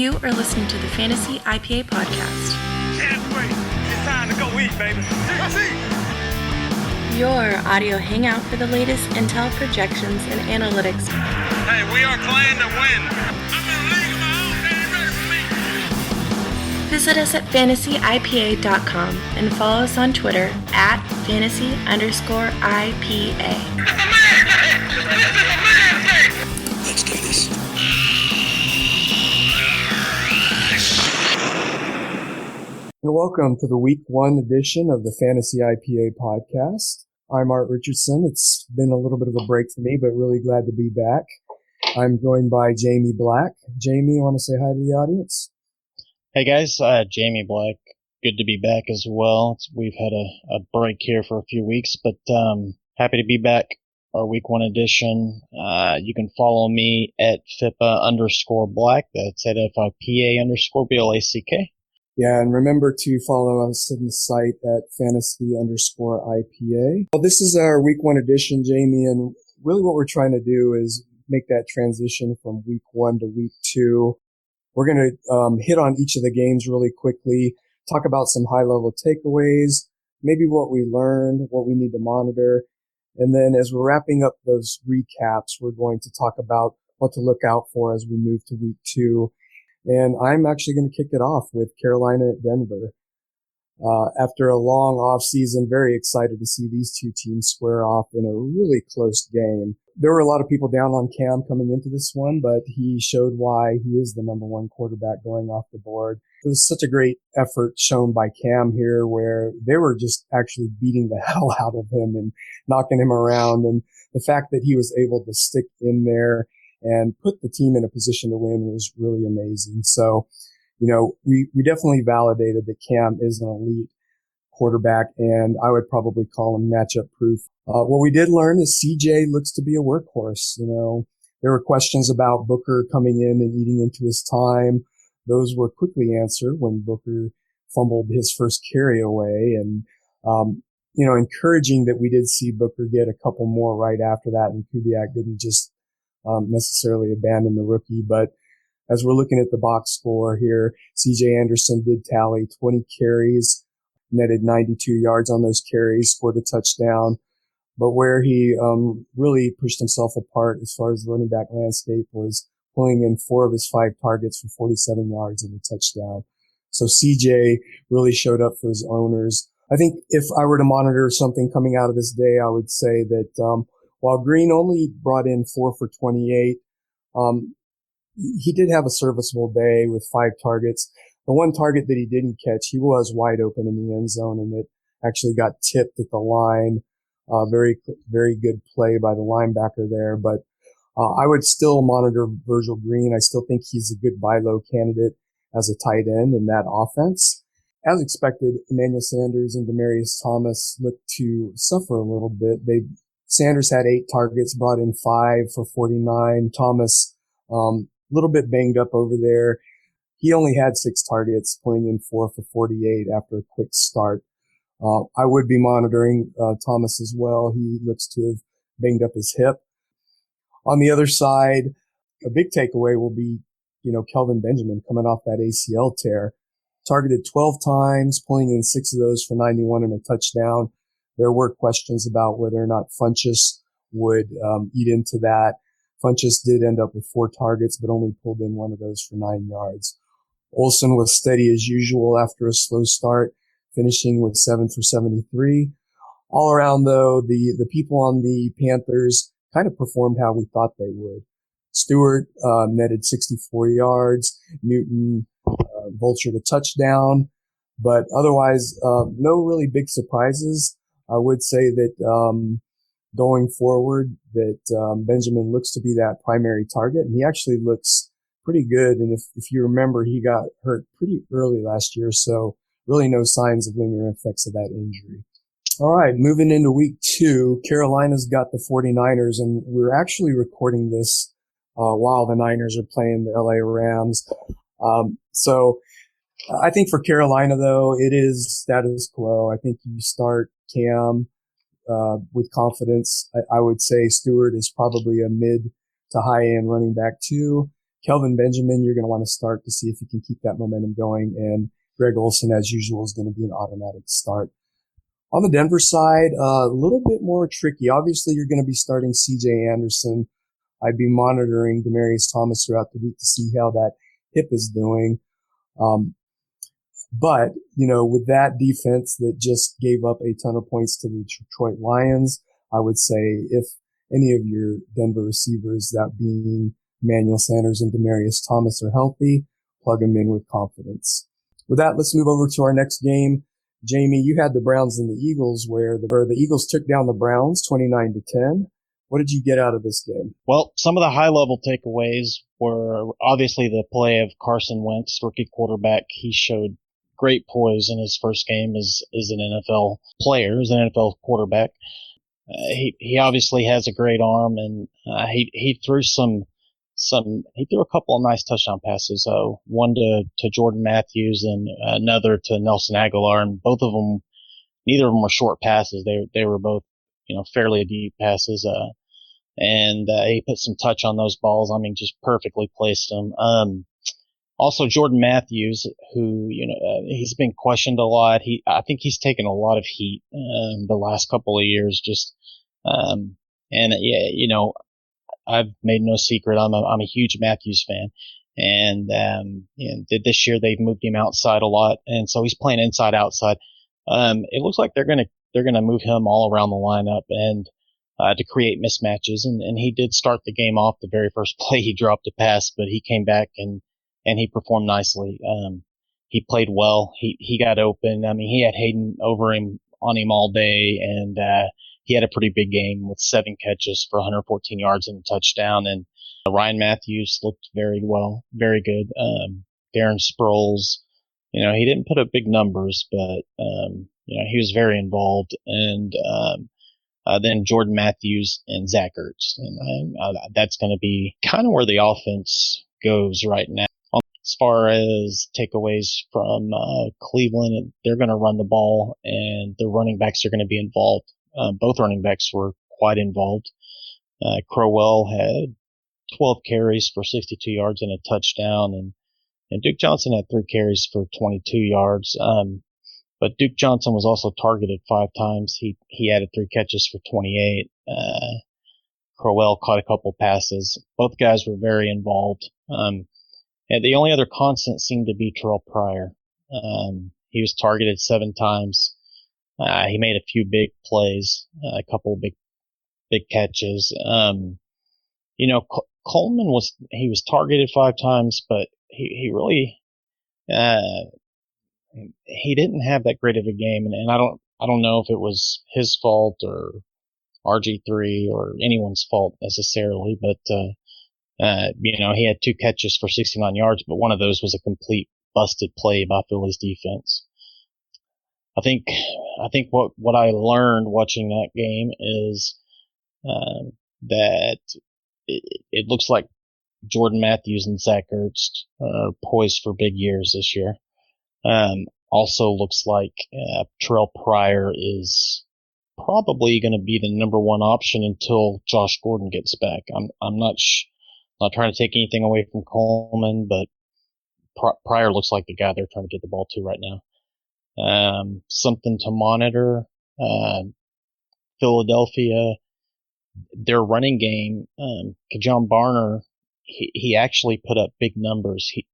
You are listening to the Fantasy IPA podcast. Can't wait. It's time to go eat, baby. Let's eat. Your audio hangout for the latest intel, projections, and analytics. Hey, we are playing to win. I'm in a league of my own. They ain't ready for me. Visit us at fantasyipa.com and follow us on Twitter at fantasy_IPA. This is a man's day. Let's do this. And welcome to the Week 1 edition of the Fantasy IPA podcast. I'm Art Richardson. It's been a little bit of a break for me, but really glad to be back. I'm joined by Jamey Black. Jamey, you want to say hi to the audience? Hey guys, Jamey Black. Good to be back as well. We've had a break here for a few weeks, but happy to be back. Our Week 1 edition. You can follow me at FIPA_Black. That's at FIPA_BLACK. Yeah, and remember to follow us on the site at fantasy_IPA. Well, this is our Week 1 edition, Jamey, and really what we're trying to do is make that transition from Week 1 to Week 2. We're going to hit on each of the games really quickly, talk about some high-level takeaways, maybe what we learned, what we need to monitor, and then as we're wrapping up those recaps, we're going to talk about what to look out for as we move to Week 2. And I'm actually going to kick it off with Carolina at Denver. After a long off season, very excited to see these two teams square off in a really close game. There were a lot of people down on Cam coming into this one, but he showed why he is the number one quarterback going off the board. It was such a great effort shown by Cam here where they were just actually beating the hell out of him and knocking him around. And the fact that he was able to stick in there and put the team in a position to win was really amazing. So, you know, we definitely validated that Cam is an elite quarterback, and I would probably call him matchup proof. What we did learn is CJ looks to be a workhorse. You know, there were questions about Booker coming in and eating into his time. Those were quickly answered when Booker fumbled his first carry away, and, you know, encouraging that we did see Booker get a couple more right after that, and Kubiak didn't just necessarily abandon the rookie. But as we're looking at the box score here, CJ Anderson did tally 20 carries, netted 92 yards on those carries, scored a touchdown. But where he really pushed himself apart as far as the running back landscape was pulling in 4 of his 5 targets for 47 yards and a touchdown. So CJ really showed up for his owners. I think if I were to monitor something coming out of this day, I would say that while Green only brought in 4 for 28, he did have a serviceable day with 5 targets. The one target that he didn't catch, he was wide open in the end zone, and it actually got tipped at the line. Very, very good play by the linebacker there. But I would still monitor Virgil Green. I still think he's a good buy low candidate as a tight end in that offense. As expected, Emmanuel Sanders and Demaryius Thomas looked to suffer a little bit. Sanders had 8 targets, brought in 5 for 49. Thomas, little bit banged up over there. He only had 6 targets, pulling in 4 for 48 after a quick start. I would be monitoring Thomas as well. He looks to have banged up his hip. On the other side, a big takeaway will be, you know, Kelvin Benjamin coming off that ACL tear. Targeted 12 times, pulling in 6 of those for 91 and a touchdown. There were questions about whether or not Funchess would eat into that. Funchess did end up with 4 targets, but only pulled in 1 of those for 9 yards. Olsen was steady as usual after a slow start, finishing with 7 for 73. All around, though, the people on the Panthers kind of performed how we thought they would. Stewart netted 64 yards. Newton vultured a touchdown. But otherwise, no really big surprises. I would say that going forward that Benjamin looks to be that primary target, and he actually looks pretty good. And if you remember, he got hurt pretty early last year, so really no signs of lingering effects of that injury. All right, moving into Week 2, Carolina's got the 49ers, and we're actually recording this while the Niners are playing the LA Rams. So I think for Carolina, though, it is status quo. I think you start Cam with confidence. I would say Stewart is probably a mid to high end running back 2. Kelvin Benjamin, you're going to want to start to see if you can keep that momentum going. And Greg Olson, as usual, is going to be an automatic start. On the Denver side, a little bit more tricky. Obviously, you're going to be starting CJ Anderson. I'd be monitoring Demaryius Thomas throughout the week to see how that hip is doing. But, with that defense that just gave up a ton of points to the Detroit Lions, I would say if any of your Denver receivers, that being Emmanuel Sanders and Demaryius Thomas, are healthy, plug them in with confidence. With that, let's move over to our next game. Jamey, you had the Browns and the Eagles where the Eagles took down the Browns 29-10. What did you get out of this game? Well, some of the high-level takeaways were obviously the play of Carson Wentz, rookie quarterback. He showed great poise in his first game as an NFL player, as an NFL quarterback. He obviously has a great arm, and he threw he threw a couple of nice touchdown passes. One to Jordan Matthews and another to Nelson Aguilar, and neither of them were short passes. They were both, fairly deep passes. And he put some touch on those balls. I mean, just perfectly placed them. Also Jordan Matthews, who, he's been questioned a lot. I think he's taken a lot of heat, the last couple of years, I've made no secret. I'm a huge Matthews fan. And this year they've moved him outside a lot. And so he's playing inside outside. It looks like they're going to move him all around the lineup and, to create mismatches. And he did start the game off the very first play. He dropped a pass, but he came back and he performed nicely. He played well. He got open. I mean, he had Hayden on him all day, and he had a pretty big game with 7 catches for 114 yards and a touchdown. And Ryan Matthews looked very well, very good. Darren Sproles, he didn't put up big numbers, but he was very involved. And then Jordan Matthews and Zach Ertz, and that's going to be kind of where the offense goes right now. As far as takeaways from Cleveland, they're going to run the ball, and the running backs are going to be involved. Both running backs were quite involved. Crowell had 12 carries for 62 yards and a touchdown, and Duke Johnson had 3 carries for 22 yards. But Duke Johnson was also targeted 5 times. He added 3 catches for 28. Crowell caught a couple passes. Both guys were very involved. And the only other constant seemed to be Terrell Pryor. He was targeted 7 times. He made a few big plays, a couple of big catches. Coleman was targeted 5 times, but he really, he didn't have that great of a game. And I don't know if it was his fault or RG3 or anyone's fault necessarily, but, he had 2 catches for 69 yards, but one of those was a complete busted play by Philly's defense. I think what I learned watching that game is, that it looks like Jordan Matthews and Zach Ertz are poised for big years this year. Also looks like, Terrell Pryor is probably going to be the number 1 option until Josh Gordon gets back. I'm not trying to take anything away from Coleman, but Pryor looks like the guy they're trying to get the ball to right now. Something to monitor. Philadelphia, their running game, Kajon Barner, he actually put up big numbers. He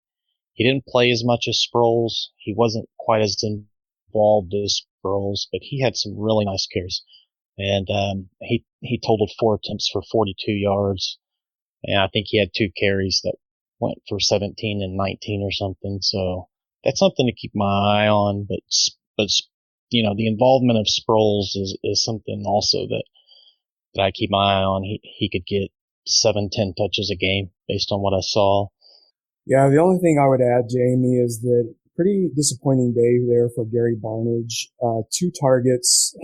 didn't play as much as Sproles. He wasn't quite as involved as Sproles, but he had some really nice carries. And he totaled 4 attempts for 42 yards. And I think he had 2 carries that went for 17 and 19 or something. So that's something to keep my eye on. But the involvement of Sproles is something also that I keep my eye on. He could get 7-10 touches a game based on what I saw. Yeah, the only thing I would add, Jamey, is that pretty disappointing day there for Gary Barnidge. 2 targets.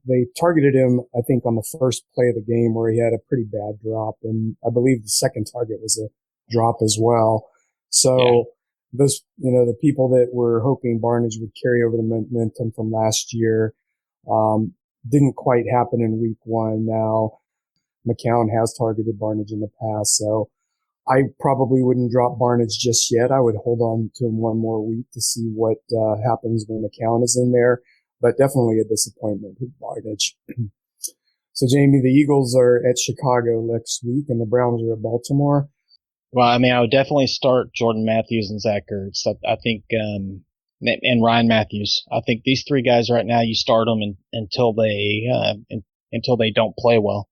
They targeted him, I think, on the first play of the game where he had a pretty bad drop, and I believe the second target was a drop as well. So those, the people that were hoping Barnidge would carry over the momentum from last year, didn't quite happen in week 1. Now, McCown has targeted Barnidge in the past, so I probably wouldn't drop Barnage just yet. I would hold on to him one more week to see what happens when McCown is in there, but definitely a disappointment with Barnage. So, Jamey, the Eagles are at Chicago next week, and the Browns are at Baltimore. Well, I mean, I would definitely start Jordan Matthews and Zach Ertz. I think, and Ryan Matthews. I think these three guys right now, you start them until they don't play well.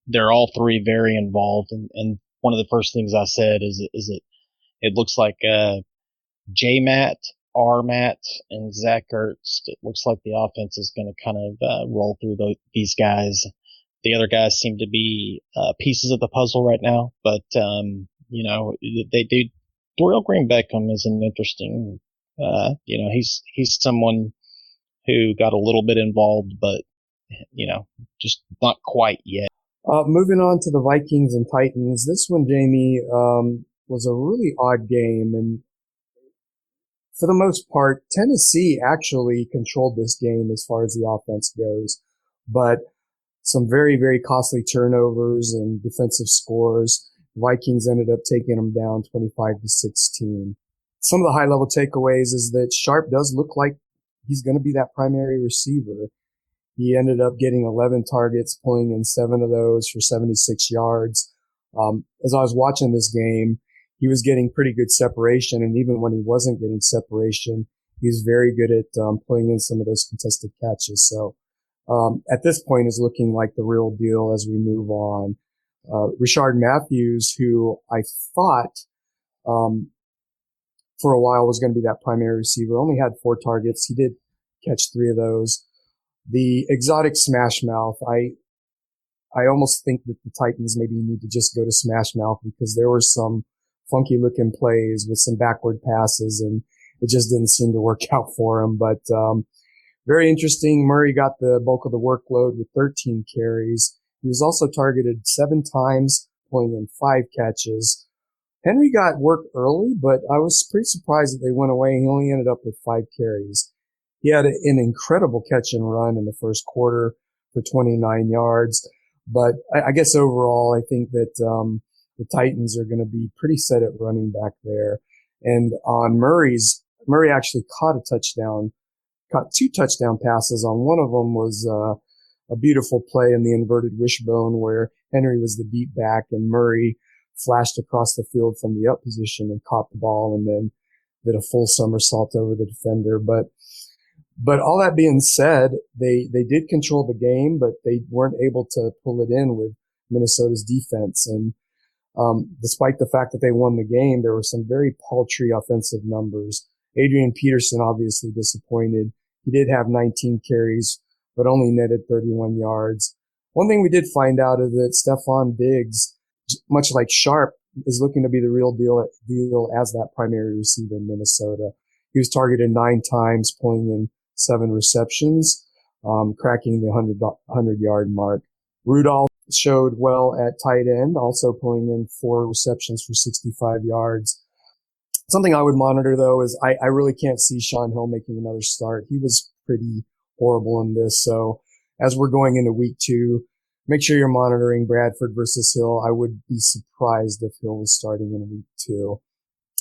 They're all three very involved, and one of the first things I said is it looks like J-Matt, R-Matt, and Zach Ertz. It looks like the offense is going to kind of roll through these guys. The other guys seem to be pieces of the puzzle right now, but Dorial Green Beckham is an interesting. He's someone who got a little bit involved, but just not quite yet. Moving on to the Vikings and Titans. This one, Jamey, was a really odd game, and for the most part, Tennessee actually controlled this game as far as the offense goes, but some very, very costly turnovers and defensive scores. Vikings ended up taking them down 25-16. Some of the high-level takeaways is that Sharp does look like he's going to be that primary receiver. He ended up getting 11 targets, pulling in 7 of those for 76 yards. As I was watching this game, he was getting pretty good separation, and even when he wasn't getting separation, he was very good at pulling in some of those contested catches. So at this point is looking like the real deal as we move on. Richard Matthews, who I thought for a while was going to be that primary receiver, only had 4 targets. He did catch 3 of those. The exotic smash mouth, I almost think that the Titans maybe need to just go to smash mouth because there were some funky looking plays with some backward passes, and it just didn't seem to work out for him. But very interesting. Murray got the bulk of the workload with 13 carries. He was also targeted 7 times, pulling in 5 catches. Henry got work early, but I was pretty surprised that they went away. He only ended up with 5 carries. He had an incredible catch and run in the first quarter for 29 yards. But I guess overall, I think that the Titans are going to be pretty set at running back there. And on Murray actually caught 2 touchdown passes. On one of them was a beautiful play in the inverted wishbone where Henry was the deep back and Murray flashed across the field from the up position and caught the ball and then did a full somersault over the defender. But all that being said, they did control the game, but they weren't able to pull it in with Minnesota's defense. And despite the fact that they won the game, there were some very paltry offensive numbers. Adrian Peterson obviously disappointed. He did have 19 carries, but only netted 31 yards. One thing we did find out is that Stephon Diggs, much like Sharp, is looking to be the real deal as that primary receiver in Minnesota. He was targeted 9 times, pulling in 7 receptions, cracking the 100-yard mark. Rudolph showed well at tight end, also pulling in 4 receptions for 65 yards. Something I would monitor, though, is I really can't see Sean Hill making another start. He was pretty horrible in this. So as we're going into week 2, make sure you're monitoring Bradford versus Hill. I would be surprised if Hill was starting in week 2.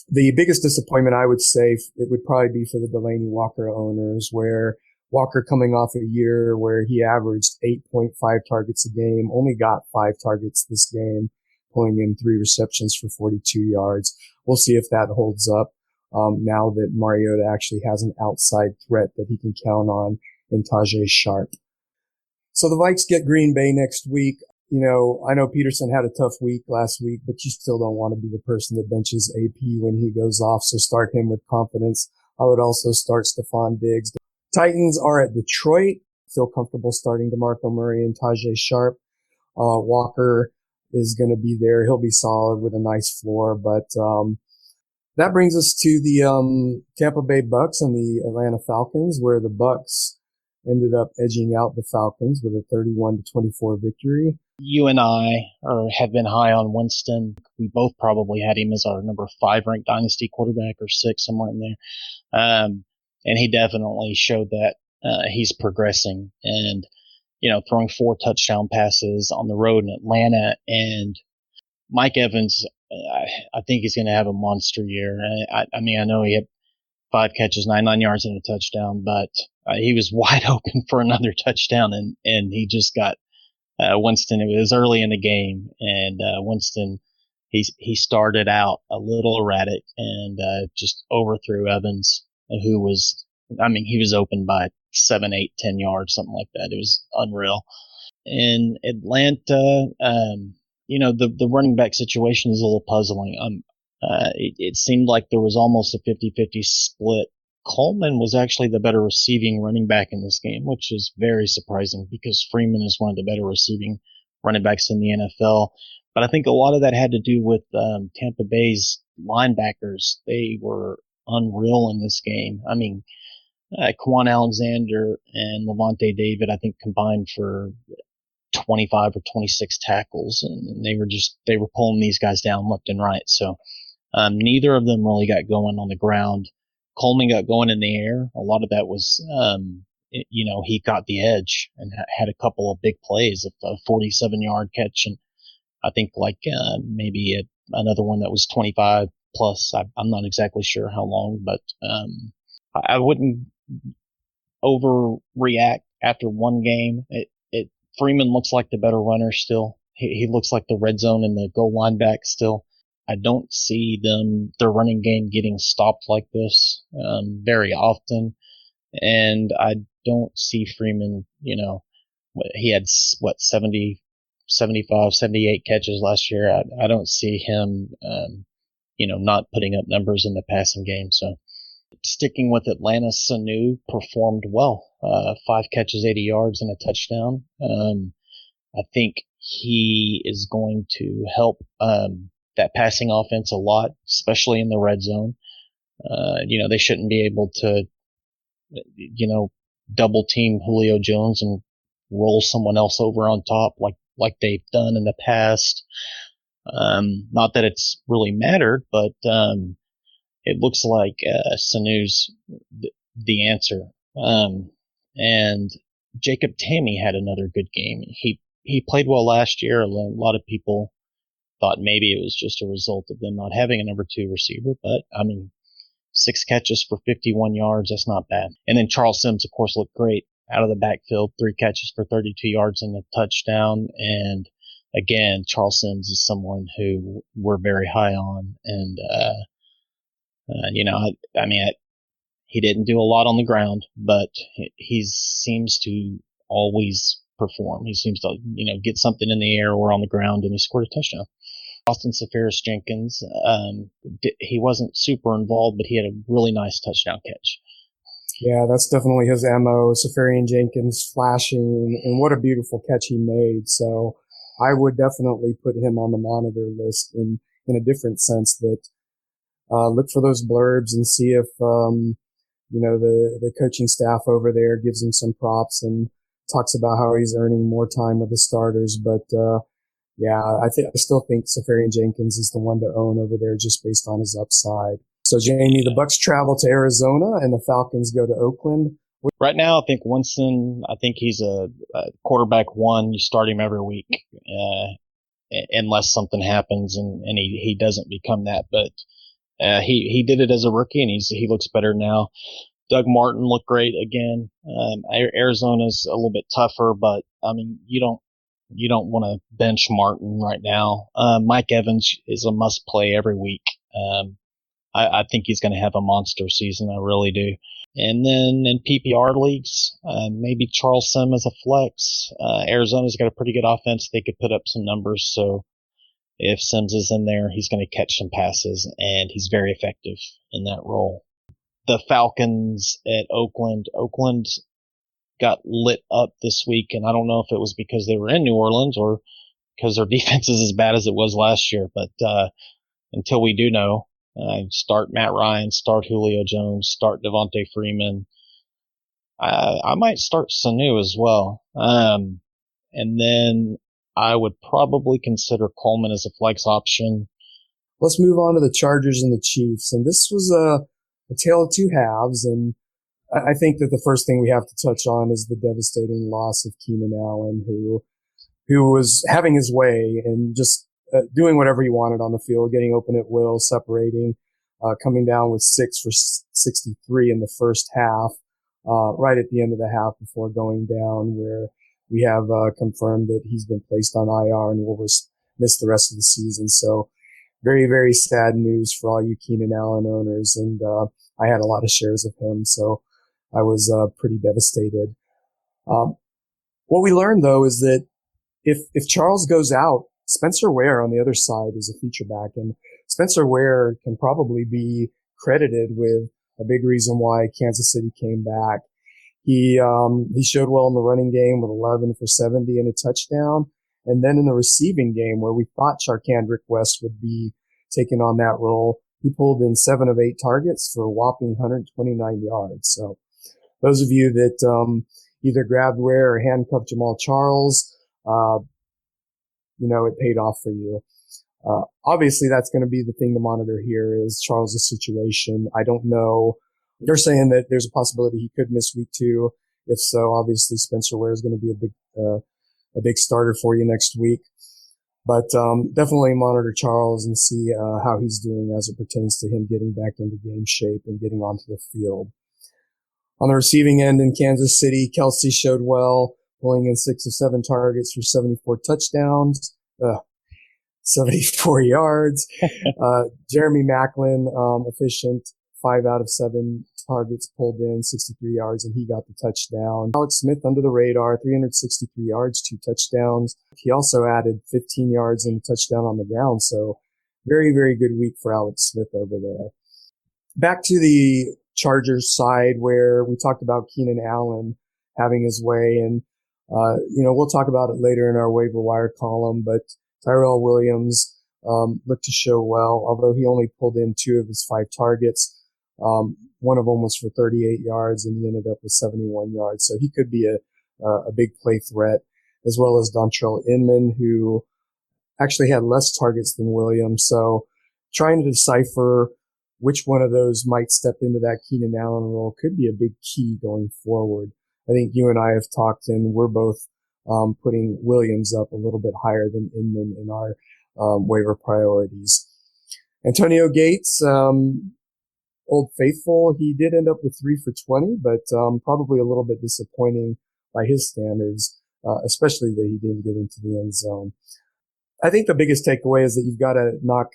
The biggest disappointment, I would say, it would probably be for the Delaney Walker owners, where Walker, coming off a year where he averaged 8.5 targets a game, only got 5 targets this game, pulling in 3 receptions for 42 yards. We'll see if that holds up now that Mariota actually has an outside threat that he can count on in Tajay Sharp. So the Vikes get Green Bay next week. You know, I know Peterson had a tough week last week, but you still don't want to be the person that benches AP when he goes off, so start him with confidence. I would also start Stephon Diggs. Titans are at Detroit. Feel comfortable starting DeMarco Murray and Tajay Sharp. Walker is going to be there. He'll be solid with a nice floor, but that brings us to the Tampa Bay Bucks and the Atlanta Falcons, where the Bucks ended up edging out the Falcons with a 31-24 victory. You and I have been high on Winston. We both probably had him as our number 5 ranked dynasty quarterback or 6, somewhere in there. And he definitely showed that he's progressing and, throwing 4 touchdown passes on the road in Atlanta and Mike Evans, I think he's going to have a monster year. I mean, I know he had 5 catches, 99 yards and a touchdown, but he was wide open for another touchdown, and he just got Winston. It was early in the game, and Winston, he started out a little erratic and just overthrew Evans, who was, I mean, he was open by 7, 8, 10 yards, something like that. It was unreal. In Atlanta, the running back situation is a little puzzling. It seemed like there was almost a 50-50 split. Coleman was actually the better receiving running back in this game, which is very surprising because Freeman is one of the better receiving running backs in the NFL. But I think a lot of that had to do with Tampa Bay's linebackers. They were unreal in this game. I mean, Quan Alexander and Levante David, I think, combined for 25 or 26 tackles, and they were pulling these guys down left and right. So neither of them really got going on the ground. Coleman got going in the air. A lot of that was, he got the edge and had a couple of big plays, a 47-yard catch, and I think maybe another one that was 25 plus. I'm not exactly sure how long, but I wouldn't overreact after one game. Freeman looks like the better runner still. He looks like the red zone and the goal line back still. I don't see their running game getting stopped like this very often. And I don't see Freeman, he had, 70, 75, 78 catches last year. I don't see him, not putting up numbers in the passing game. So sticking with Atlanta, Sanu performed well. 5 catches, 80 yards, and a touchdown. I think he is going to help that passing offense a lot, especially in the red zone. They shouldn't be able to, double team Julio Jones and roll someone else over on top like they've done in the past. Not that it's really mattered, but it looks like Sanu's the answer. And Jacob Tammy had another good game. He played well last year. A lot of people thought maybe it was just a result of them not having a number 2 receiver, but I mean, 6 catches for 51 yards, that's not bad. And then Charles Sims, of course, looked great out of the backfield, 3 catches for 32 yards and a touchdown. And again, Charles Sims is someone who we're very high on. And, he didn't do a lot on the ground, but he seems to always perform. He seems to, get something in the air or on the ground, and he scored a touchdown. Austin Seferius-Jenkins, he wasn't super involved, but he had a really nice touchdown catch. Yeah, that's definitely his MO. Seferian-Jenkins flashing, and what a beautiful catch he made. So I would definitely put him on the monitor list in a different sense that look for those blurbs and see if the coaching staff over there gives him some props and talks about how he's earning more time with the starters. But I still think Seferian-Jenkins is the one to own over there just based on his upside. So Jamey, the Bucs travel to Arizona and the Falcons go to Oakland. Right now, I think Winston, he's a quarterback 1. You start him every week, unless something happens and he doesn't become that. But he did it as a rookie, and he looks better now. Doug Martin looked great again. Arizona's a little bit tougher, but I mean, you don't want to bench Martin right now. Mike Evans is a must play every week. I think he's going to have a monster season. I really do. And then in PPR leagues, maybe Charles Sim as a flex. Arizona's got a pretty good offense. They could put up some numbers. So if Sims is in there, he's going to catch some passes, and he's very effective in that role. The Falcons at Oakland. Oakland got lit up this week, and I don't know if it was because they were in New Orleans or because their defense is as bad as it was last year. But until we do know, start Matt Ryan, start Julio Jones, start Devontae Freeman. I might start Sanu as well. And then I would probably consider Coleman as a flex option. Let's move on to the Chargers and the Chiefs. And this was a tale of two halves. And I think that the first thing we have to touch on is the devastating loss of Keenan Allen, who was having his way and just doing whatever he wanted on the field, getting open at will, separating, coming down with 6 for 63 in the first half, right at the end of the half before going down, where we have confirmed that he's been placed on IR and will miss the rest of the season. So very, very sad news for all you Keenan Allen owners. And I had a lot of shares of him, so I was pretty devastated. What we learned, though, is that if Charles goes out, Spencer Ware on the other side is a feature back, and Spencer Ware can probably be credited with a big reason why Kansas City came back. He showed well in the running game with 11 for 70 and a touchdown. And then in the receiving game, where we thought Charcandrick West would be taking on that role, he pulled in 7 of 8 targets for a whopping 129 yards. So those of you that either grabbed Ware or handcuffed Jamal Charles, it paid off for you. Obviously, that's going to be the thing to monitor here is Charles' situation. I don't know. They're saying that there's a possibility he could miss week 2. If so, obviously Spencer Ware is going to be a big starter for you next week. But definitely monitor Charles and see how he's doing as it pertains to him getting back into game shape and getting onto the field. On the receiving end in Kansas City, Kelsey showed well, pulling in 6 of 7 targets for 74 touchdowns, 74 yards. Jeremy Maclin, efficient, 5 out of 7 targets pulled in, 63 yards, and he got the touchdown. Alex Smith under the radar, 363 yards, 2 touchdowns. He also added 15 yards and a touchdown on the ground. So very, very good week for Alex Smith over there. Back to the Chargers side where we talked about Keenan Allen having his way. And, we'll talk about it later in our waiver wire column, but Tyrell Williams, looked to show well, although he only pulled in 2 of his 5 targets. One of them was for 38 yards and he ended up with 71 yards. So he could be a big play threat, as well as Dontrell Inman, who actually had less targets than Williams. So trying to decipher which one of those might step into that Keenan Allen role could be a big key going forward. I think you and I have talked and we're both, putting Williams up a little bit higher than Inman in our, waiver priorities. Antonio Gates, Old Faithful, he did end up with 3 for 20, but probably a little bit disappointing by his standards, especially that he didn't get into the end zone. I think the biggest takeaway is that you've got to knock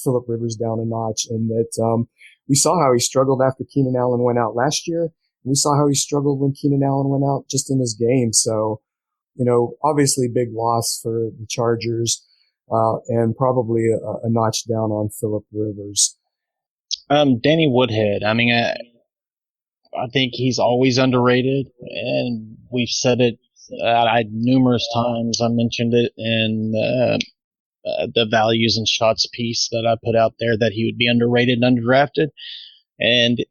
Phillip Rivers down a notch, in that we saw how he struggled after Keenan Allen went out last year. We saw how he struggled when Keenan Allen went out just in this game. So, obviously big loss for the Chargers, and probably a notch down on Phillip Rivers. Danny Woodhead. I mean, I think he's always underrated, and we've said it numerous times. I mentioned it in the values and shots piece that I put out there, that he would be underrated and underdrafted. And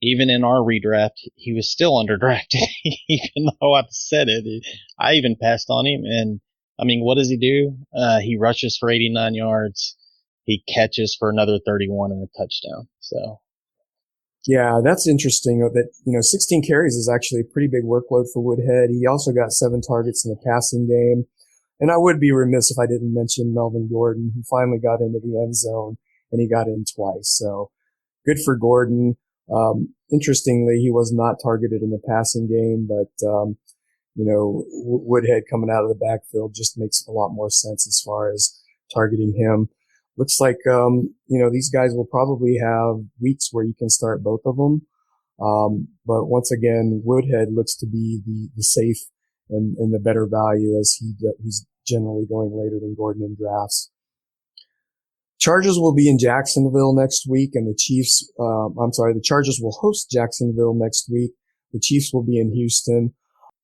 even in our redraft, he was still underdrafted, even though I've said it. I even passed on him. And I mean, what does he do? He rushes for 89 yards. He catches for another 31 and a touchdown. So, yeah, that's interesting that, 16 carries is actually a pretty big workload for Woodhead. He also got 7 targets in the passing game. And I would be remiss if I didn't mention Melvin Gordon, who finally got into the end zone, and he got in twice. So good for Gordon. Interestingly, he was not targeted in the passing game, but, Woodhead coming out of the backfield just makes a lot more sense as far as targeting him. Looks like, these guys will probably have weeks where you can start both of them. But once again, Woodhead looks to be the safe and the better value, as he's generally going later than Gordon in drafts. Chargers will be in Jacksonville next week, and the Chargers will host Jacksonville next week. The Chiefs will be in Houston.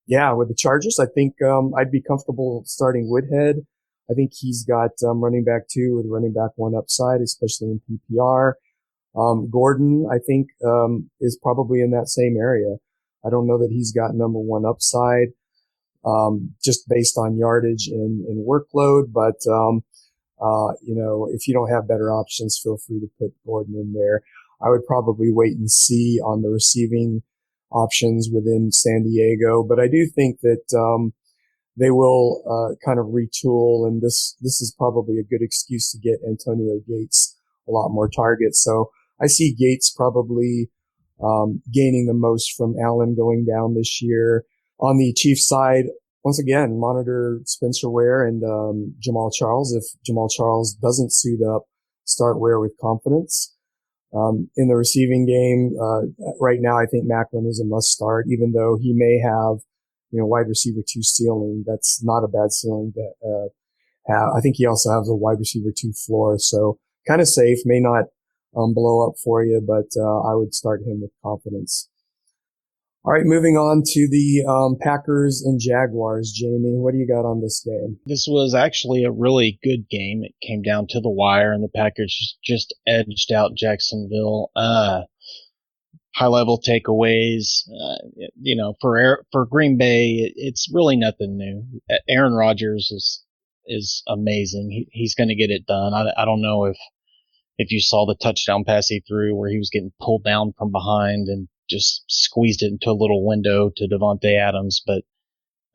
Yeah, with the Chargers, I think, I'd be comfortable starting Woodhead. I think he's got, running back 2 with running back 1 upside, especially in PPR. Gordon, I think, is probably in that same area. I don't know that he's got number 1 upside, just based on yardage and workload. But, if you don't have better options, feel free to put Gordon in there. I would probably wait and see on the receiving options within San Diego. But I do think that, they will kind of retool, and this is probably a good excuse to get Antonio Gates a lot more targets. So I see Gates probably gaining the most from Allen going down this year. On the Chiefs side, once again, monitor Spencer Ware and Jamal Charles. If Jamal Charles doesn't suit up, start Ware with confidence. In the receiving game, right now, I think Macklin is a must start, even though he may have, wide receiver 2 ceiling. That's not a bad ceiling to have. I think he also has a wide receiver 2 floor. So kind of safe, may not blow up for you, but I would start him with confidence. All right, moving on to the Packers and Jaguars. Jamey, what do you got on this game? This was actually a really good game. It came down to the wire, and the Packers just edged out Jacksonville. High-level takeaways, for Green Bay, it's really nothing new. Aaron Rodgers is amazing. He's going to get it done. I don't know if you saw the touchdown pass he threw where he was getting pulled down from behind and just squeezed it into a little window to Devontae Adams. But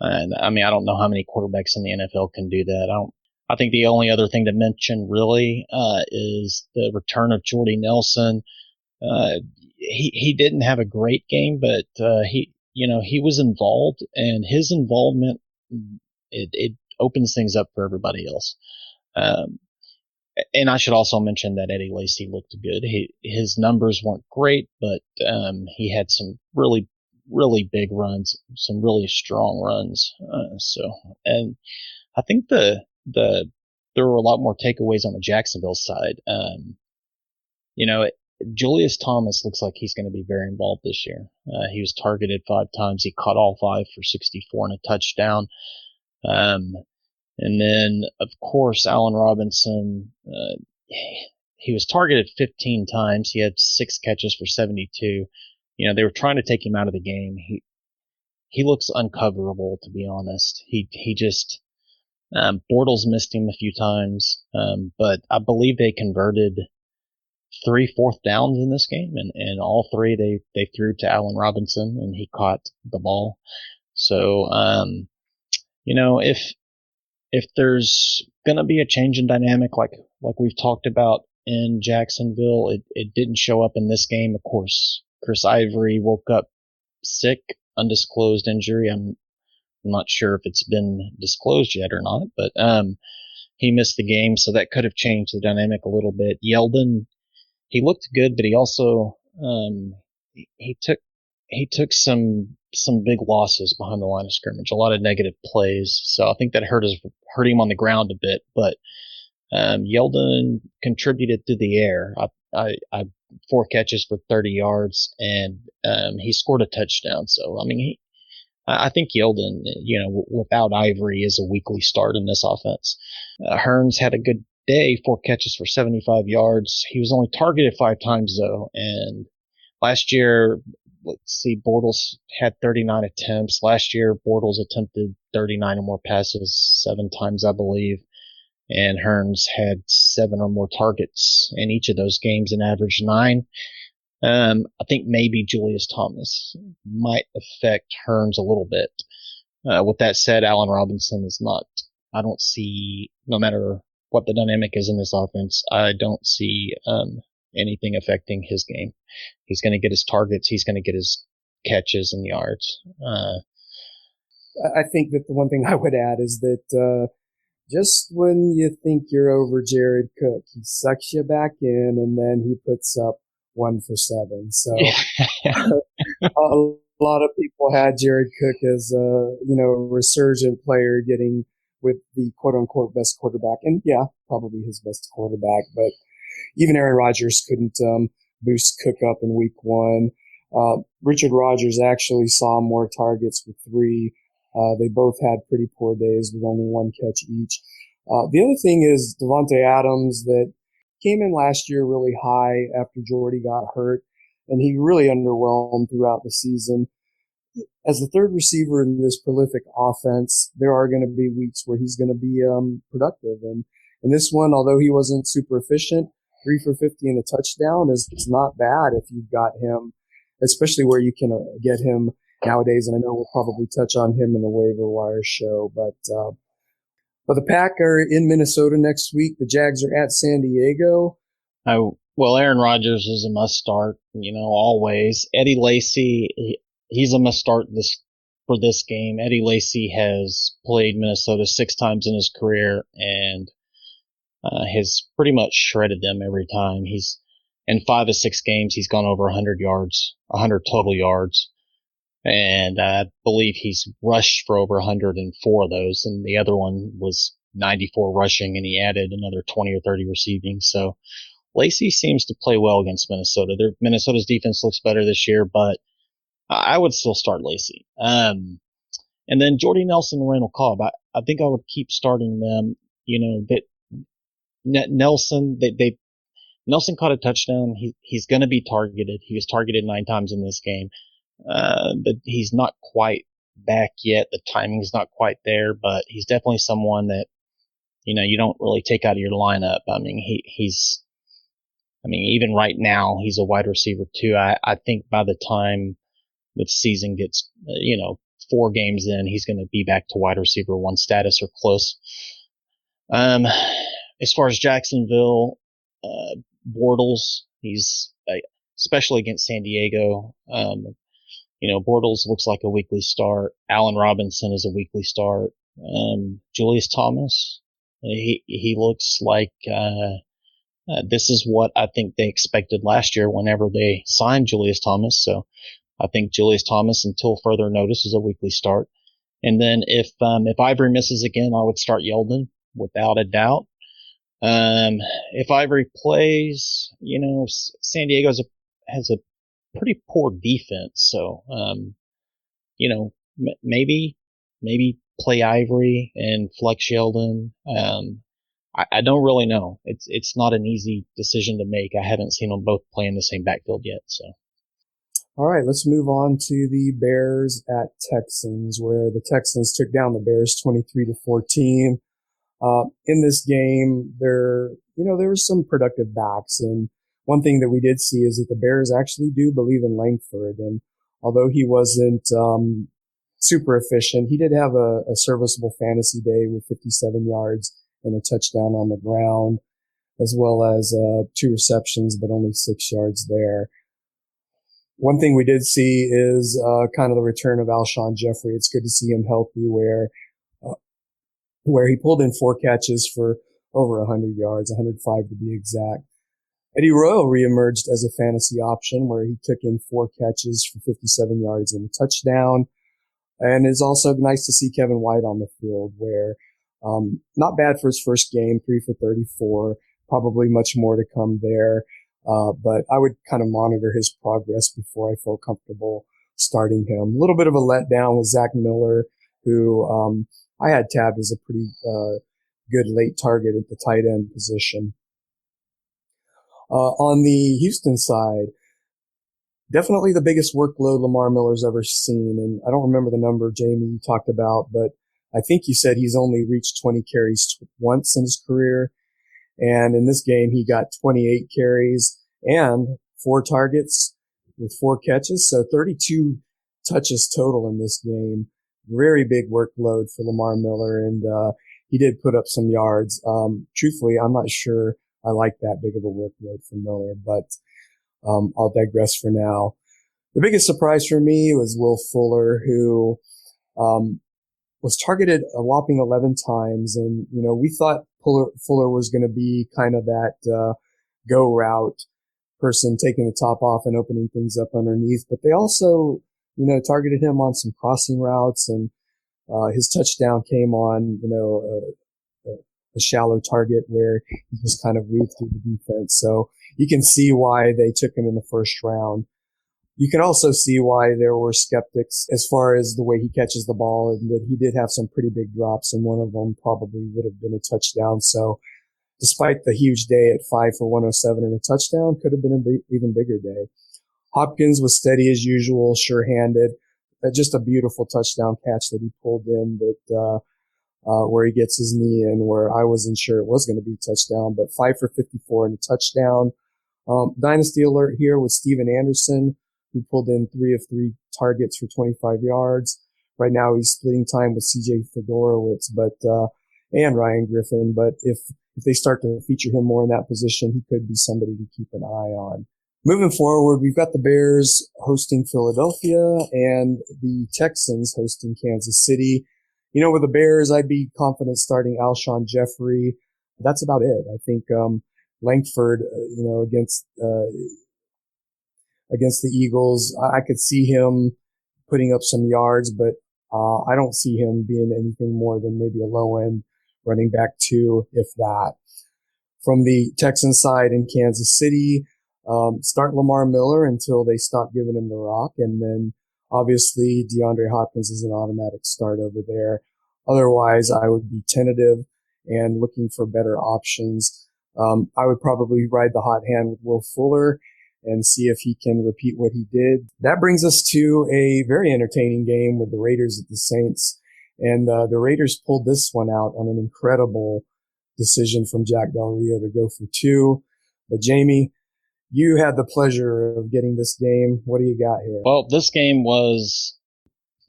I don't know how many quarterbacks in the NFL can do that. I think the only other thing to mention really is the return of Jordy Nelson. He didn't have a great game, but he was involved, and his involvement it opens things up for everybody else. And I should also mention that Eddie Lacy looked good. His numbers weren't great, but he had some really, really big runs, some really strong runs. And I think there were a lot more takeaways on the Jacksonville side. Julius Thomas looks like he's going to be very involved this year. He was targeted 5 times. He caught all 5 for 64 and a touchdown. And then, of course, Allen Robinson, he was targeted 15 times. He had 6 catches for 72. They were trying to take him out of the game. He looks uncoverable, to be honest. He just, Bortles missed him a few times. But I believe they converted 3 fourth downs in this game, and all 3 they threw to Allen Robinson, and he caught the ball. So, if there's going to be a change in dynamic like we've talked about in Jacksonville, it didn't show up in this game. Of course, Chris Ivory woke up sick, undisclosed injury. I'm not sure if it's been disclosed yet or not, but he missed the game, so that could have changed the dynamic a little bit. Yeldon, he looked good, but he also he took some big losses behind the line of scrimmage, a lot of negative plays. So I think that hurt him on the ground a bit. But Yeldon contributed through the air. I 4 catches for 30 yards, and he scored a touchdown. So I think Yeldon, without Ivory, is a weekly start in this offense. Hearns had a good day, 4 catches for 75 yards. He was only targeted 5 times though, and last year, let's see, Bortles had 39 attempts. Last year, Bortles attempted 39 or more passes 7 times, I believe. And Hearns had 7 or more targets in each of those games, an average 9. I think maybe Julius Thomas might affect Hearns a little bit. With that said, Allen Robinson is not, I don't see, no matter what the dynamic is in this offense, I don't see anything affecting his game. He's going to get his targets. He's going to get his catches and yards. I think that the one thing I would add is that just when you think you're over Jared Cook, he sucks you back in, and then he puts up 1 for 7. So a lot of people had Jared Cook as a resurgent player, getting with the quote unquote best quarterback, and yeah, probably his best quarterback, but even Aaron Rodgers couldn't boost Cook up in week 1. Richard Rodgers actually saw more targets with 3. They both had pretty poor days with only 1 catch each. The other thing is Devontae Adams, that came in last year really high after Jordy got hurt, and he really underwhelmed throughout the season. As the third receiver in this prolific offense, there are going to be weeks where he's going to be productive. And in this one, although he wasn't super efficient, 3 for 50 and a touchdown is not bad if you've got him, especially where you can get him nowadays, and I know we'll probably touch on him in the waiver wire show. But the Pack are in Minnesota next week. The Jags are at San Diego. Well, Aaron Rodgers is a must start, always. Eddie Lacy, he's a must start for this game. Eddie Lacy has played Minnesota 6 times in his career and has pretty much shredded them every time. He's in 5 of 6 games, he's gone over 100 yards, 100 total yards. And I believe he's rushed for over 104 of those. And the other one was 94 rushing, and he added another 20 or 30 receiving. So Lacy seems to play well against Minnesota. Minnesota's defense looks better this year, but I would still start Lacy. And then Jordy Nelson and Randall Cobb. I think I would keep starting them. Nelson caught a touchdown. He's going to be targeted. He was targeted 9 times in this game. But he's not quite back yet. The timing's not quite there, but he's definitely someone that, you don't really take out of your lineup. I mean, even right now, he's a wide receiver too. I think by the time the season gets, 4 games in, he's going to be back to wide receiver 1 status or close. As far as Jacksonville, Bortles, he's especially against San Diego. Bortles looks like a weekly start. Allen Robinson is a weekly start. Julius Thomas, he looks like this is what I think they expected last year whenever they signed Julius Thomas. So I think Julius Thomas, until further notice, is a weekly start. And then if Ivory misses again, I would start Yeldon without a doubt. If Ivory plays, San Diego has a pretty poor defense. So, maybe play Ivory and flex Yeldon. I don't really know. It's not an easy decision to make. I haven't seen them both play in the same backfield yet. So. All right, let's move on to the Bears at Texans, where the Texans took down the Bears 23-14. In this game, there were some productive backs, and one thing that we did see is that the Bears actually do believe in Langford, and although he wasn't super efficient, he did have a serviceable fantasy day with 57 yards and a touchdown on the ground, as well as 2 receptions, but only 6 yards there. One thing we did see is kind of the return of Alshon Jeffrey. It's good to see him healthy, where he pulled in 4 catches for over 100 yards, 105 to be exact. Eddie Royal reemerged as a fantasy option, where he took in 4 catches for 57 yards and a touchdown. And it's also nice to see Kevin White on the field, where not bad for his first game, 3 for 34, probably much more to come there. But I would kind of monitor his progress before I felt comfortable starting him. A little bit of a letdown with Zach Miller, who I had tabbed as a pretty good late target at the tight end position. On the Houston side, definitely the biggest workload Lamar Miller's ever seen. And I don't remember the number, Jamey, you talked about, but I think you said he's only reached 20 carries once in his career. And in this game, he got 28 carries and 4 targets with 4 catches. So 32 touches total in this game. Very big workload for Lamar Miller. And, he did put up some yards. Truthfully, I'm not sure I like that big of a workload for Miller, but, I'll digress for now. The biggest surprise for me was Will Fuller, who, was targeted a whopping 11 times. And, we thought Fuller was going to be kind of that, go route person, taking the top off and opening things up underneath. But they also, targeted him on some crossing routes, and, his touchdown came on, a shallow target where he just kind of weaved through the defense. So you can see why they took him in the first round. You can also see why there were skeptics as far as the way he catches the ball, and that he did have some pretty big drops, and one of them probably would have been a touchdown. So despite the huge day at 5 for 107 and a touchdown, could have been an even bigger day. Hopkins was steady as usual, sure-handed. Just a beautiful touchdown catch that he pulled in that, where he gets his knee in, where I wasn't sure it was going to be a touchdown, but 5 for 54 and a touchdown. Dynasty alert here with Steven Anderson, who pulled in 3 of 3 targets for 25 yards. Right now he's splitting time with CJ Fedorowicz, and Ryan Griffin. But if they start to feature him more in that position, he could be somebody to keep an eye on. Moving forward, we've got the Bears hosting Philadelphia and the Texans hosting Kansas City. With the Bears, I'd be confident starting Alshon Jeffrey. That's about it. I think, Langford, against the Eagles, I could see him putting up some yards, but I don't see him being anything more than maybe a low end running back 2, if that. From the Texans side in Kansas City, start Lamar Miller until they stop giving him the rock. And then obviously DeAndre Hopkins is an automatic start over there. Otherwise, I would be tentative and looking for better options. I would probably ride the hot hand with Will Fuller and see if he can repeat what he did. That brings us to a very entertaining game with the Raiders at the Saints. And the Raiders pulled this one out on an incredible decision from Jack Del Rio to go for 2. But Jamey, you had the pleasure of getting this game. What do you got here? Well, this game was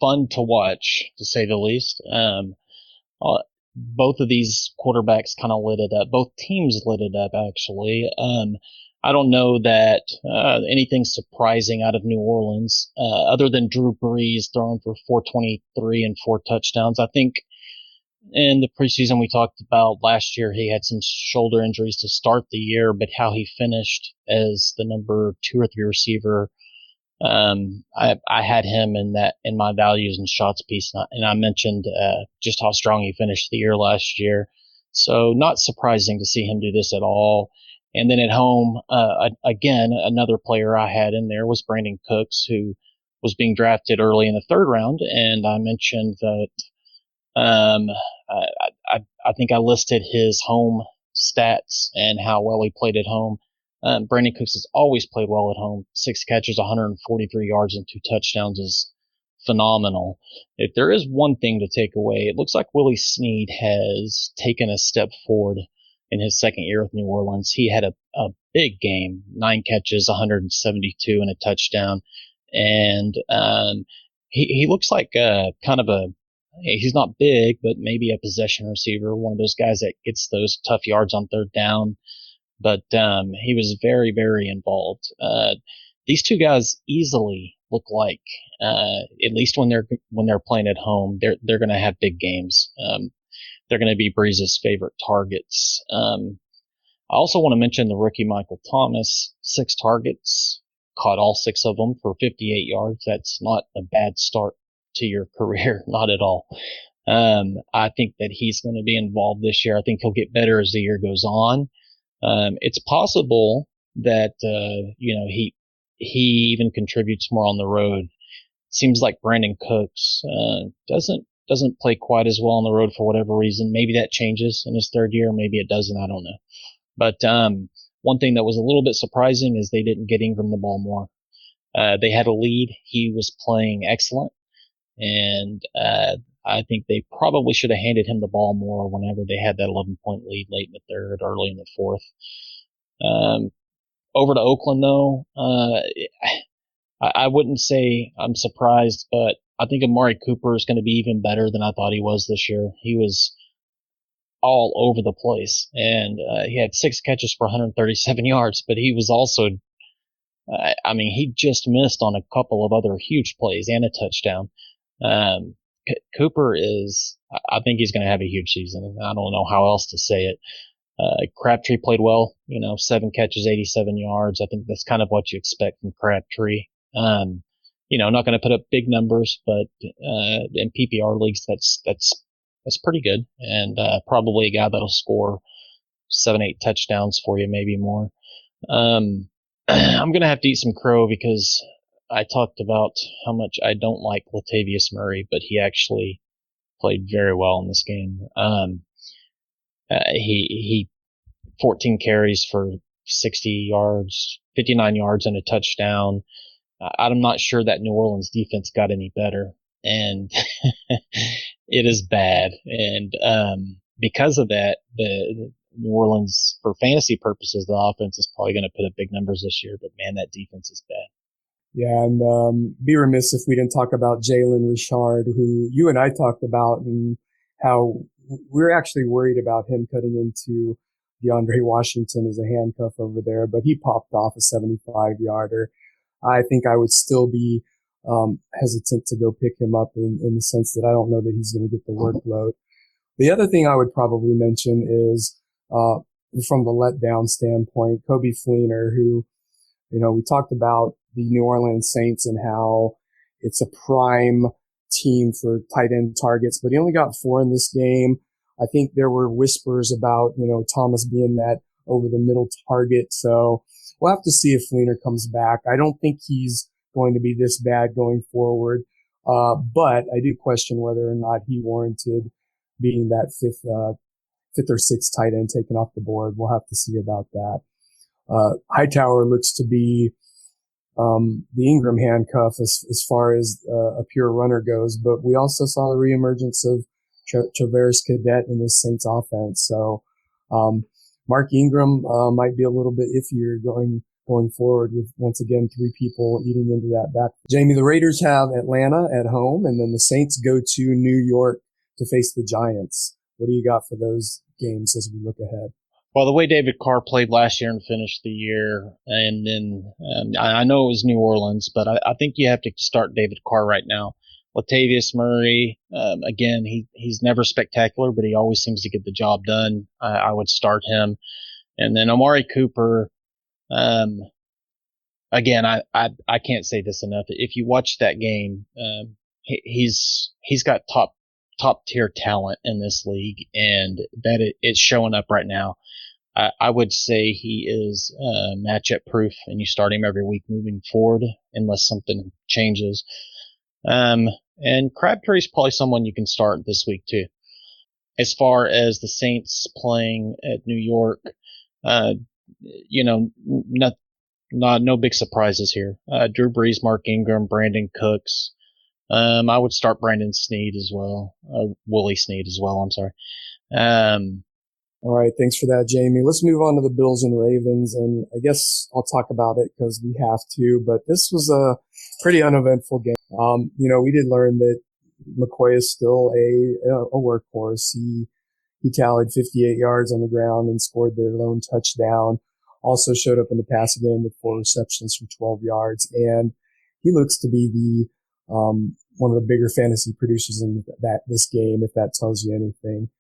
fun to watch, to say the least. Both of these quarterbacks kind of lit it up. Both teams lit it up, actually. I don't know that anything surprising out of New Orleans, other than Drew Brees throwing for 423 and 4 touchdowns. I think in the preseason we talked about last year, he had some shoulder injuries to start the year, but how he finished as the number 2 or 3 receiver, I had him in my values and shots piece, and I mentioned just how strong he finished the year last year. So not surprising to see him do this at all. And then at home, again, another player I had in there was Brandon Cooks, who was being drafted early in the 3rd round. And I mentioned that I think I listed his home stats and how well he played at home. Brandon Cooks has always played well at home. 6 catches, 143 yards, and 2 touchdowns is phenomenal. If there is one thing to take away, it looks like Willie Snead has taken a step forward in his 2nd year with New Orleans. He had a big game, 9 catches, 172 and a touchdown. And he looks like he's not big, but maybe a possession receiver, one of those guys that gets those tough yards on 3rd down. But he was very, very involved. These 2 guys easily look like, at least when they're playing at home, they're going to have big games. They're going to be Breeze's favorite targets. I also want to mention the rookie Michael Thomas, 6 targets, caught all 6 of them for 58 yards. That's not a bad start to your career, not at all. I think that he's going to be involved this year. I think he'll get better as the year goes on. It's possible that he even contributes more on the road. Seems like Brandon Cooks doesn't play quite as well on the road for whatever reason. Maybe that changes in his 3rd year, maybe it doesn't. I don't know. But one thing that was a little bit surprising is they didn't get Ingram the ball more. They had a lead. He was playing excellent, and I think they probably should have handed him the ball more whenever they had that 11-point lead late in the 3rd, early in the 4th. Over to Oakland, though, I wouldn't say I'm surprised, but I think Amari Cooper is going to be even better than I thought he was this year. He was all over the place, and he had 6 catches for 137 yards, but he was also, he just missed on a couple of other huge plays and a touchdown. Cooper I think he's going to have a huge season. I don't know how else to say it. Crabtree played well, 7 catches, 87 yards. I think that's kind of what you expect from Crabtree. Not going to put up big numbers, but in PPR leagues, that's pretty good, and probably a guy that'll score 7-8 touchdowns for you, maybe more. I'm going to have to eat some crow because I talked about how much I don't like Latavius Murray, but he actually played very well in this game. He 14 carries for 60 yards, 59 yards and a touchdown. I'm not sure that New Orleans defense got any better, and it is bad. And because of that, the New Orleans, for fantasy purposes, the offense is probably going to put up big numbers this year. But man, that defense is bad. Yeah, and be remiss if we didn't talk about Jalen Richard, who you and I talked about, and how we're actually worried about him cutting into DeAndre Washington as a handcuff over there, but he popped off a 75-yarder. I think I would still be hesitant to go pick him up in the sense that I don't know that he's going to get the workload. The other thing I would probably mention is from the letdown standpoint, Kobe Fleener, who, we talked about the New Orleans Saints and how it's a prime team for tight end targets, but he only got 4 in this game. I think there were whispers about, Thomas being that over the middle target. So we'll have to see if Fleener comes back. I don't think he's going to be this bad going forward. But I do question whether or not he warranted being that fifth or sixth tight end taken off the board. We'll have to see about that. Hightower looks to be the Ingram handcuff as far as a pure runner goes, but we also saw the reemergence of Traveris Cadet in this Saints offense. So Mark Ingram might be a little bit iffier going forward with, once again, 3 people eating into that back. Jamey, the Raiders have Atlanta at home, and then the Saints go to New York to face the Giants. What do you got for those games as we look ahead? Well, the way David Carr played last year and finished the year, and then I know it was New Orleans, but I think you have to start David Carr right now. Latavius Murray, again, he's never spectacular, but he always seems to get the job done. I would start him. And then Amari Cooper, again, I can't say this enough. If you watch that game, he's got top tier talent in this league, and that it's showing up right now. I would say he is matchup proof, and you start him every week moving forward unless something changes. And Crabtree is probably someone you can start this week too. As far as the Saints playing at New York, no big surprises here. Drew Brees, Mark Ingram, Brandon Cooks. I would start Brandon Sneed as well. Willie Sneed as well. I'm sorry. All right. Thanks for that, Jamey. Let's move on to the Bills and Ravens. And I guess I'll talk about it because we have to, but this was a pretty uneventful game. We did learn that McCoy is still a workhorse. He tallied 58 yards on the ground and scored their lone touchdown. Also showed up in the passing game with 4 receptions for 12 yards. And he looks to be the one of the bigger fantasy producers in this game, if that tells you anything.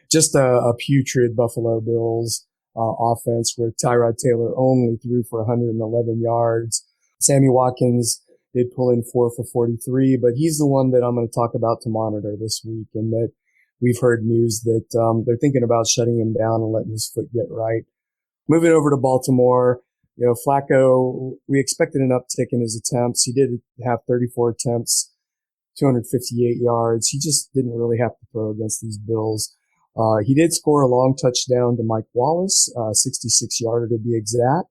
Just a putrid Buffalo Bills offense where Tyrod Taylor only threw for 111 yards. Sammy Watkins did pull in 4 for 43, but he's the one that I'm going to talk about to monitor this week, and that we've heard news that they're thinking about shutting him down and letting his foot get right. Moving over to Baltimore, Flacco, we expected an uptick in his attempts. He did have 34 attempts, 258 yards. He just didn't really have to throw against these Bills. He did score a long touchdown to Mike Wallace, 66-yarder to be exact.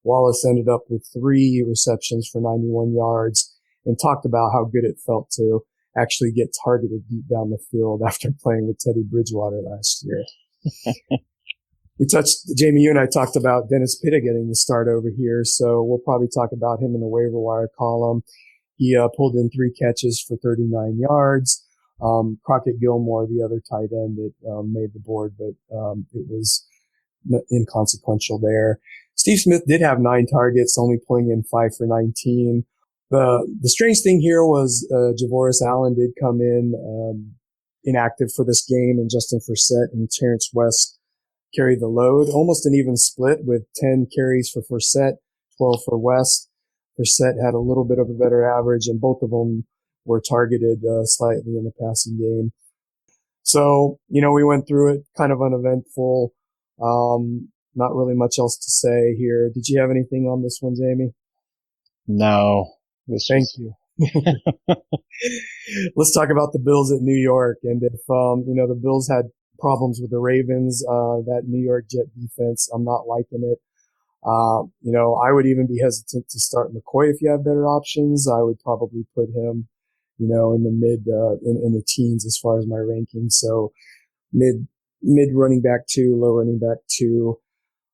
Wallace ended up with 3 receptions for 91 yards and talked about how good it felt to actually get targeted deep down the field after playing with Teddy Bridgewater last year. Jamey, you and I talked about Dennis Pitta getting the start over here, so we'll probably talk about him in the waiver wire column. He pulled in 3 catches for 39 yards. Crockett Gilmore, the other tight end that made the board, but it was inconsequential there. Steve Smith did have 9 targets, only pulling in 5 for 19. The strange thing here was Javoris Allen did come in inactive for this game, and Justin Forsett and Terrence West carried the load. Almost an even split with 10 carries for Forsett, 12 for West. Forsett had a little bit of a better average, and both of them were targeted slightly in the passing game. So, we went through it, kind of uneventful. Not really much else to say here. Did you have anything on this one, Jamey? No. Thank you. Let's talk about the Bills at New York. And if, the Bills had problems with the Ravens, that New York Jet defense, I'm not liking it. I would even be hesitant to start McCoy if you have better options. I would probably put him, in the mid, in the teens as far as my ranking. So mid running back 2, low running back 2.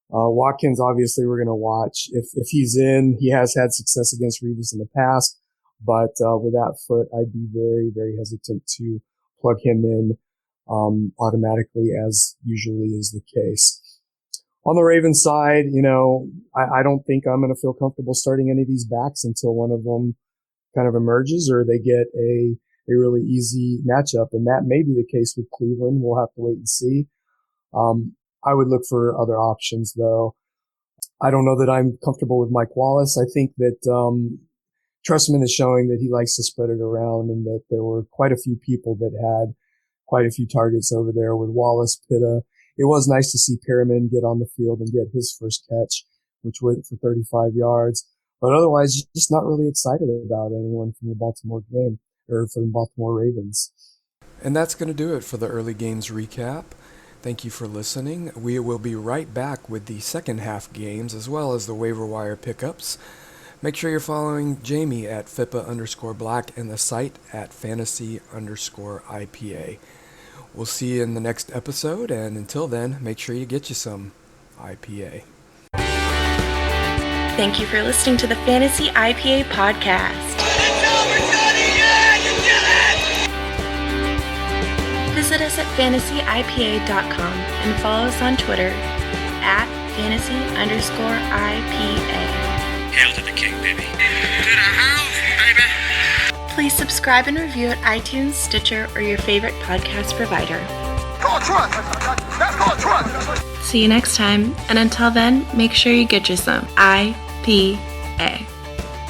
Watkins, obviously, we're going to watch. If he's in, he has had success against Revis in the past, but with that foot, I'd be very, very hesitant to plug him in automatically, as usually is the case. On the Ravens side, I don't think I'm going to feel comfortable starting any of these backs until one of them kind of emerges or they get a really easy matchup. And that may be the case with Cleveland. We'll have to wait and see. I would look for other options, though. I don't know that I'm comfortable with Mike Wallace. I think that Trustman is showing that he likes to spread it around, and that there were quite a few people that had quite a few targets over there with Wallace, Pitta. It was nice to see Perriman get on the field and get his first catch, which went for 35 yards. But otherwise, just not really excited about anyone from the Baltimore game, or from the Baltimore Ravens. And that's going to do it for the early games recap. Thank you for listening. We will be right back with the second half games as well as the waiver wire pickups. Make sure you're following Jamey at FIPA_black and the site at fantasy_IPA. We'll see you in the next episode, and until then, make sure you get you some IPA. Thank you for listening to the Fantasy IPA podcast. Visit us at fantasyipa.com and follow us on Twitter at fantasy_IPA. Hail to the king, baby. To the house, baby. Please subscribe and review at iTunes, Stitcher, or your favorite podcast provider. Call trust. That's called trust. See you next time, and until then, make sure you get you some IPA.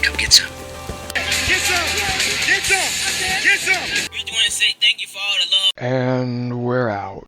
Come get some. Get some. Get some. Get some. We just want to say thank you for all the love. And we're out.